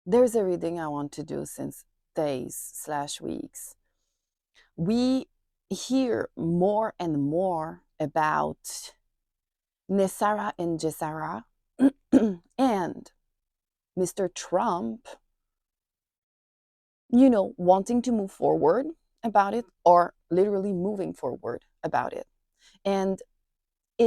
There's a reading I want to do since days/weeks. We hear more and more about NESARA and GESARA and Mr. Trump, wanting to move forward about it or literally moving forward about it. And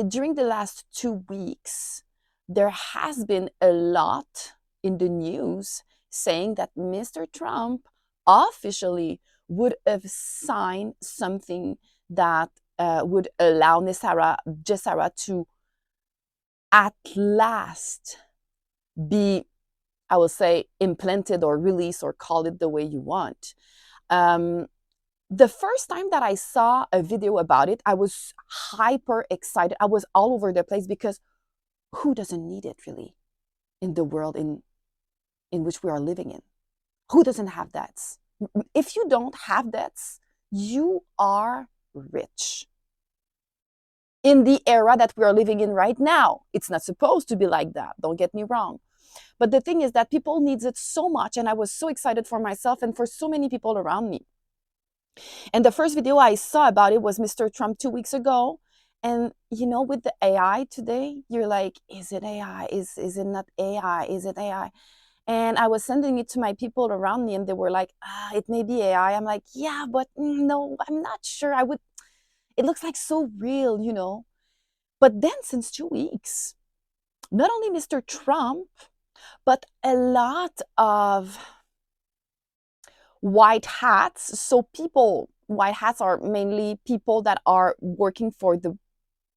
during the last 2 weeks, there has been a lot in the news saying that Mr. Trump officially would have signed something that would allow NESARA GESARA to at last be, I will say, implanted or released, or call it the way you want. The first time that I saw a video about it, I was hyper excited. I was all over the place because who doesn't need it really in the world in which we are living in? Who doesn't have debts? If you don't have debts, you are rich. In the era that we are living in right now, it's not supposed to be like that. Don't get me wrong. But the thing is that people need it so much, and I was so excited for myself and for so many people around me. And the first video I saw about it was Mr. Trump 2 weeks ago. And with the AI today, you're like, is it AI? Is it not AI? Is it AI? And I was sending it to my people around me, and they were like, it may be AI. I'm like, yeah, but no, I'm not sure. It looks like so real. But then since 2 weeks, not only Mr. Trump, but a lot of white hats. So white hats are mainly people that are working for the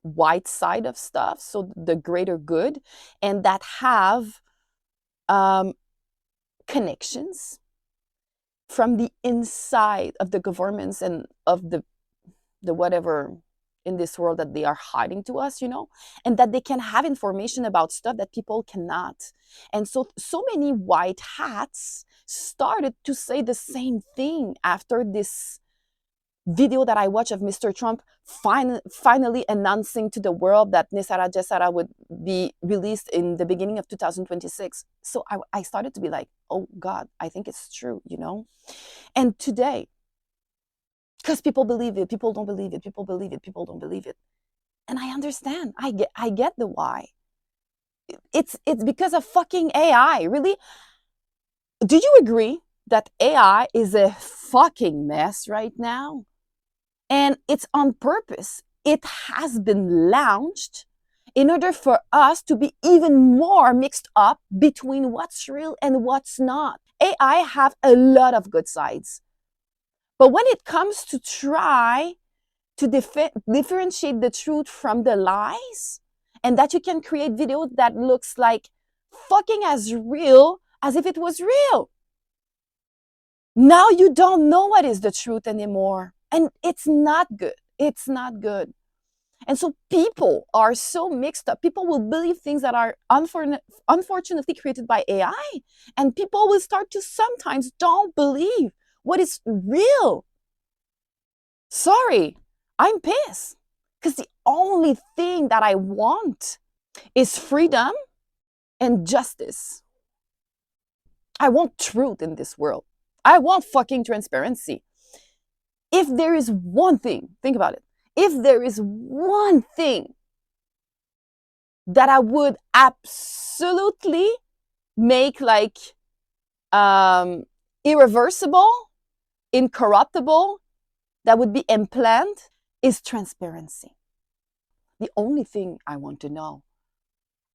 white side of stuff, so the greater good, and that have connections from the inside of the governments and of the whatever in this world that they are hiding to us, and that they can have information about stuff that people cannot. And so many white hats started to say the same thing after this video that I watched of Mr. Trump finally announcing to the world that NESARA GESARA would be released in the beginning of 2026. So I started to be like, oh God, I think it's true, And today, because people believe it, people don't believe it, people believe it, people don't believe it. And I understand. I get the why. It's because of fucking AI. Really? Do you agree that AI is a fucking mess right now? And it's on purpose. It has been launched in order for us to be even more mixed up between what's real and what's not. AI have a lot of good sides. But when it comes to try to differentiate the truth from the lies, and that you can create video that looks like fucking as real as if it was real, now you don't know what is the truth anymore. And it's not good. It's not good. And so people are so mixed up. People will believe things that are unfortunately created by AI. And people will start to sometimes don't believe what is real. Sorry, I'm pissed. Because the only thing that I want is freedom and justice. I want truth in this world. I want fucking transparency. If there is one thing, think about it. If there is one thing that I would absolutely make like irreversible, incorruptible, that would be implanted, is transparency. The only thing I want to know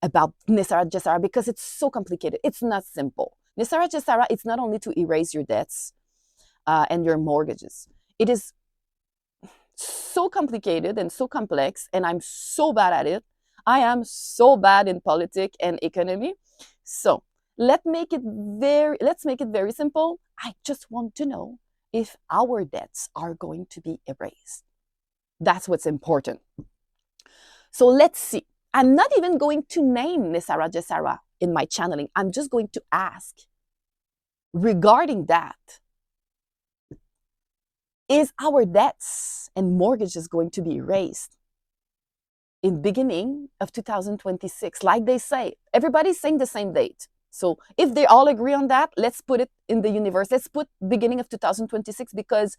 about NESARA GESARA, because it's so complicated. It's not simple. NESARA GESARA, it's not only to erase your debts and your mortgages. It is so complicated and so complex, and I'm so bad at it. I am so bad in politics and economy. So let's make it very simple. I just want to know if our debts are going to be erased. That's what's important. So let's see. I'm not even going to name NESARA GESARA in my channeling. I'm just going to ask regarding that. Is our debts and mortgages going to be erased? in beginning of 2026. Like they say, everybody's saying the same date. So if they all agree on that, let's put it in the universe. Let's put beginning of 2026, because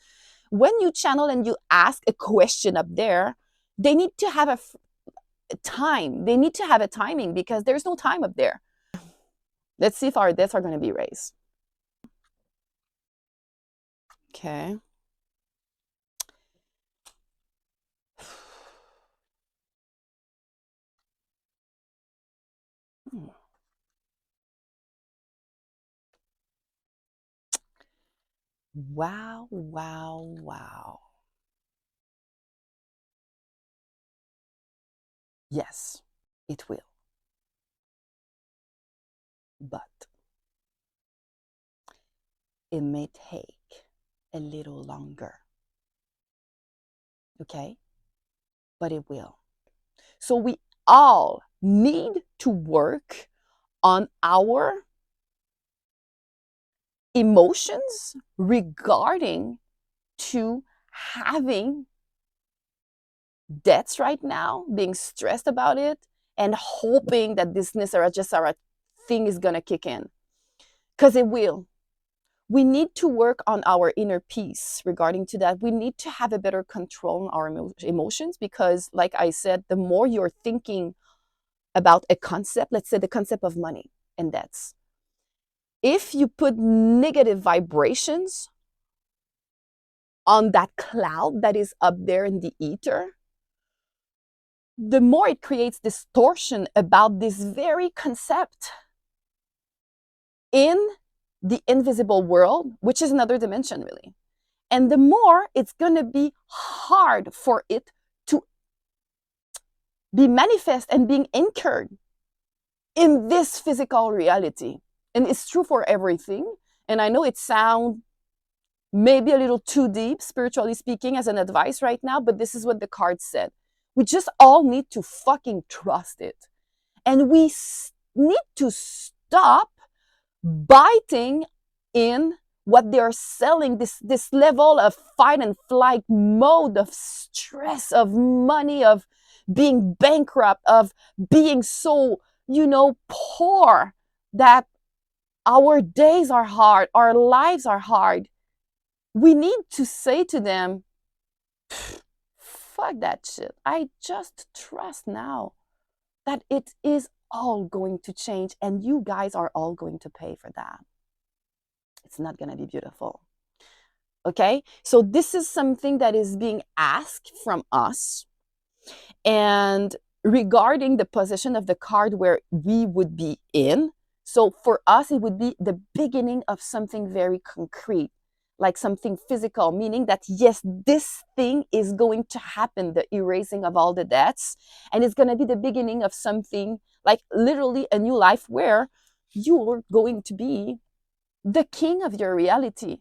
when you channel and you ask a question up there, they need to have a time. They need to have a timing, because there's no time up there. Let's see if our debts are going to be raised. Okay. Wow, wow, wow. Yes, it will. But it may take a little longer. Okay? But it will. So we all need to work on our emotions regarding to having debts right now, being stressed about it, and hoping that this NESARA GESARA thing is going to kick in. Because it will. We need to work on our inner peace regarding to that. We need to have a better control on our emotions, because, like I said, the more you're thinking about a concept, let's say the concept of money and debts, if you put negative vibrations on that cloud that is up there in the ether, the more it creates distortion about this very concept in the invisible world, which is another dimension, really. And the more it's going to be hard for it to be manifest and being anchored in this physical reality. And it's true for everything. And I know it sounds maybe a little too deep, spiritually speaking, as an advice right now, but this is what the card said. We just all need to fucking trust it. And we need to stop biting in what they're selling, this level of fight and flight mode, of stress, of money, of being bankrupt, of being so, poor, that our days are hard, our lives are hard. We need to say to them, fuck that shit. I just trust now that it is all going to change, and you guys are all going to pay for that. It's not going to be beautiful. Okay? So this is something that is being asked from us. And regarding the position of the card where we would be in, so for us, it would be the beginning of something very concrete, like something physical, meaning that, yes, this thing is going to happen, the erasing of all the debts, and it's going to be the beginning of something like literally a new life where you're going to be the king of your reality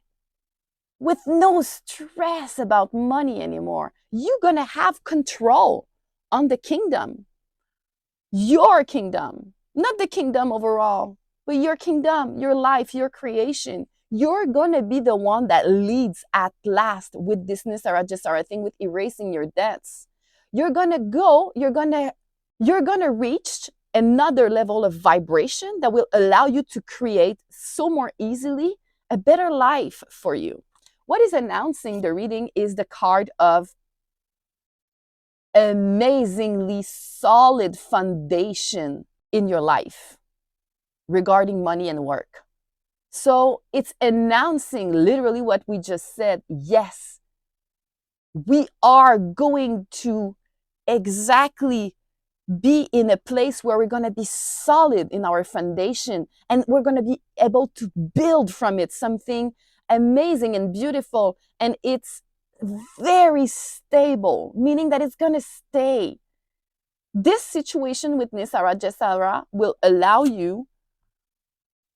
with no stress about money anymore. You're going to have control on the kingdom, your kingdom, not the kingdom overall, but your kingdom, your life, your creation. You're going to be the one that leads at last with this NESARA GESARA thing, with erasing your debts. You're going to reach another level of vibration that will allow you to create so more easily a better life for you. What is announcing the reading is the card of amazingly solid foundation in your life regarding money and work. So it's announcing literally what we just said. Yes, we are going to exactly be in a place where we're going to be solid in our foundation, and we're going to be able to build from it something amazing and beautiful. And it's very stable, meaning that it's going to stay. This situation with NESARA GESARA will allow you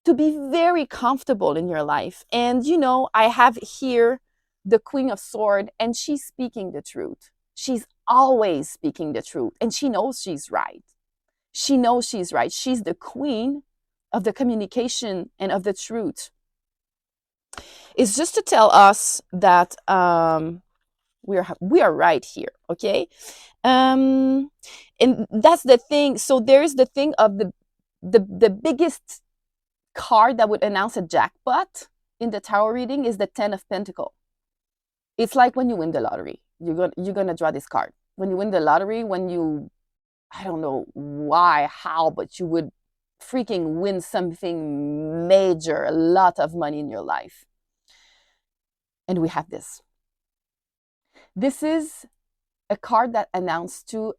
to be very comfortable in your life. And I have here the Queen of Swords, and she's speaking the truth. She's always speaking the truth, and she knows she's right. She knows she's right. She's the queen of the communication and of the truth. It's just to tell us that we are right here, okay? um and that's the thing. So there's the thing of the biggest card that would announce a jackpot in the tarot reading is the 10 of Pentacle. It's like when you win the lottery, you're gonna draw this card. When you win the lottery, when you, I don't know why, how, but you would freaking win something major, a lot of money in your life. And we have this. This is a card that announced to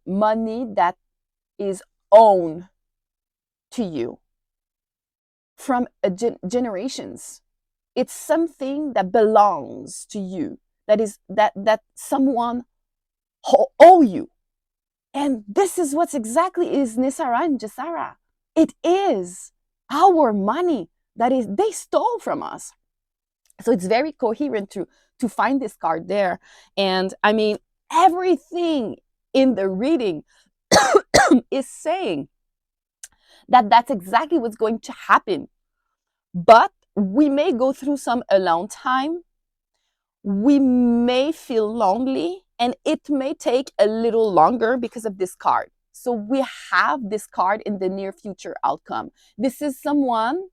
money that is owned to you from generations. It's something that belongs to you, that is that someone owe you. And this is what's exactly is NESARA and GESARA. It is our money that is they stole from us. So it's very coherent to find this card there. And I mean, everything in the reading is saying that that's exactly what's going to happen. But we may go through some alone time. We may feel lonely, and it may take a little longer because of this card. So we have this card in the near future outcome. This is someone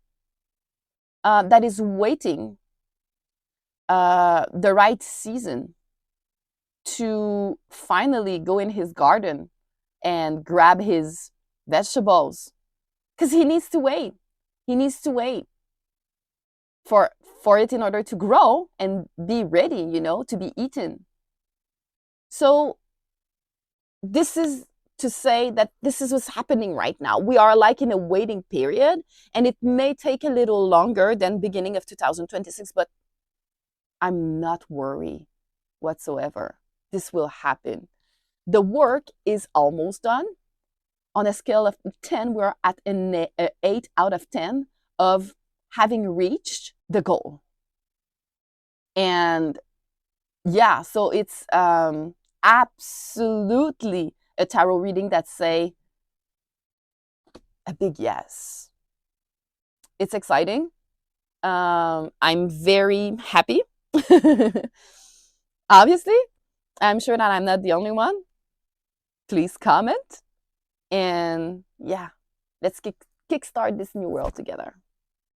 that is waiting the right season to finally go in his garden and grab his vegetables, because he needs to wait. He needs to wait for it in order to grow and be ready, to be eaten. So this is to say that this is what's happening right now. We are like in a waiting period, and it may take a little longer than beginning of 2026, but I'm not worried whatsoever. This will happen. The work is almost done. On a scale of 10, we're at an 8 out of 10 of having reached the goal. And yeah, so it's absolutely a tarot reading that say a big yes. It's exciting. I'm very happy. Obviously, I'm sure that I'm not the only one. Please comment. And yeah, let's kickstart this new world together.